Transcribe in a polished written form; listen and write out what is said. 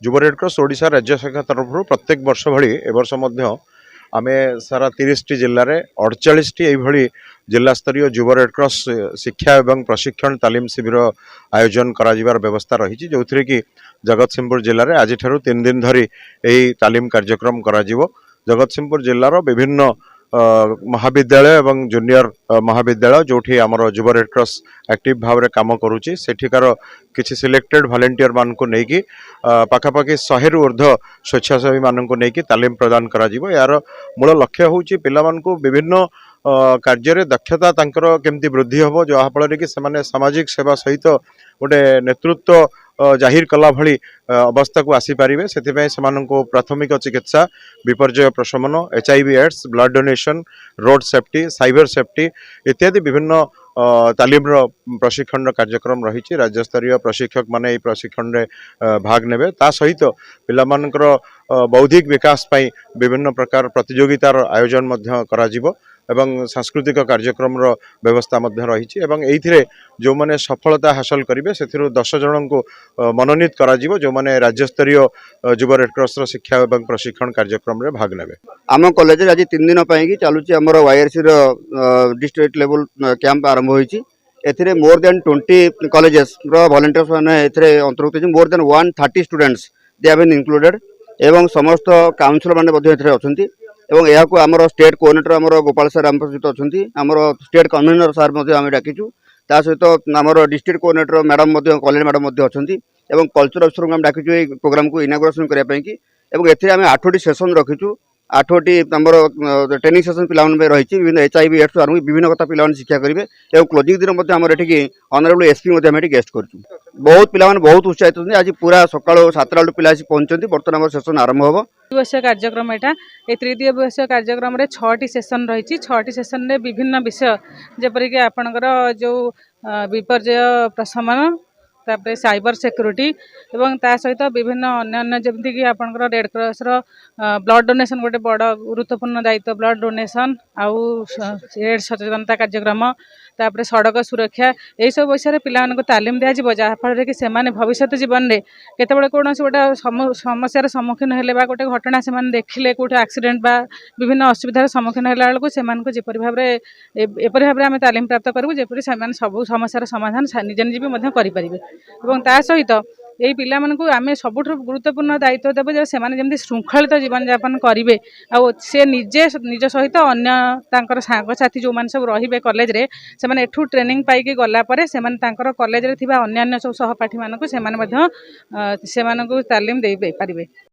युव red cross Odisha राज्य शाखा तरफ प्रत्येक वर्ष भली ए वर्ष आमे सारा 30 टी जिले में 48 टी जिला स्तरीय युव रेड क्रॉस शिक्षा एवं प्रशिक्षण तालीम शिविर आयोजन करार व्यवस्था रही जो थी कि जगतसिंहपुर जिले में आज 3 दिन धरी यही तालीम कार्यक्रम करा जगतसिंहपुर जिलार विभिन्न महाविद्यालय एवं जूनियर महाविद्यालय जो आमर युव रेड क्रॉस एक्टिव भाव में कम करुच्ची सेठिकार किसी सिलेक्टेड वॉलंटियर मान को लेकिन पाखापाखि 100 रु ऊर्ध्व स्वेच्छासेवी मान को लेकिन तालीम प्रदान करा यार मूल लक्ष्य हूँ पिला विभिन्न कार्य दक्षता केमती वृद्धि हम जहाँफल कि सामाजिक सेवा सहित गोटे नेतृत्व जाहिर कला भली अवस्था को आसीपारे से प्राथमिक चिकित्सा विपर्य प्रशमन HIV AIDS blood donation road safety cyber safety इत्यादि विभिन्न तालीम प्रशिक्षण कार्यक्रम रही राज्य स्तरीय प्रशिक्षक माने प्रशिक्षण रे भाग नेबे ता सहित पिलामानकर बौद्धिक विकास पाई विभिन्न प्रकार प्रतियोगितार आयोजन मध्य कराजिबो एवं सांस्कृतिक कार्यक्रम व्यवस्था रही एवं जो माने सफलता हासिल करेंगे से 10 जन को मनोनीत करा जो माने राज्य स्तरीय युव रेड क्रॉस शिक्षा एवं प्रशिक्षण कार्यक्रम रे भाग नेबे। आम कॉलेज आज 3 दिन पाई चलुची हमर YRC डिस्ट्रिक्ट लेवल कैंप आरंभ होईची एथिरे मोर देन 20 कॉलेजेस रो वॉलंटियर्स माने एथिरे अंतर्गत more than 130 students they have been included एवं समस्त काउंसिलर माने मध्ये एथिरे अछंती एवं यहाँ को आमर स्टेट कोऑर्डिनेटर आमर गोपाल सर आम सहित अच्छा आमर स्टेट कन्वीनर सर आम डाकिचु ता सहित आमर district coordinator madam college madam अच्छा कल्चर अफिसर को डाकिचु ये प्रोग्राम को इनागुरेशन करने एम 8टी सेसन रखीचु 8टी ट्रेनिंग सेसन पे रही विभिन्न HIV एड्स आरंभ विभिन्न कथा पे शिक्षा करेंगे और क्लोजिंग दिन आम ये ऑनरेबल SP गेस्ट कर बहुत पिला बहुत उत्साहित होती आज पूरा सकाल 7टा पिला पहुंचती बर्तमान सेसन आरंभ हम दिवसीय कार्यक्रम यहाँ ये त्रिदिवसीय कार्यक्रम 6टी सेसन रही 6टी सेसन रे विभिन्न विषय जेपरिक आपणकर जो विपर्य प्रशमन तापर साइबर सिक्योरिटी एवं ता सहित विभिन्न अन्य जमीक आपंकर रेड क्रॉस ब्लड डोनेशन गोटे बड़ गुरुत्वपूर्ण दायित्व ब्लड डोनेशन आउ एड्स सचेतनता कार्यक्रम तापर सड़क सुरक्षा यही सब विषय पे तालीम दिज्व जहाँफल कि भविष्य जीवन में केतबे कौन गोटे समस्यार सम्मुखीन हेले गोटे घटना से देखिले कौटे एक्सीडेंट बा विभिन्न असुविधार सम्मुखीन होला बेलू से जेपरी भाव एपरी भाव में तालीम प्राप्त करूँ जेपरी सब समस्यार समाधान निजे निजे करें एवं ता सहित यही पिला मानक आम सबुठ गुरुत्वपूर्ण दायित्व देव जो से श्रृंखलित जीवन यापन करेंगे से निजे निज सहित अन्य सांगसाथी जो मैंने सब रे कॉलेज रे से एठू ट्रेनिंग पाई गलापर से कॉलेज रे अन्य सब सहपाठी मानक से तालीम दे पारे।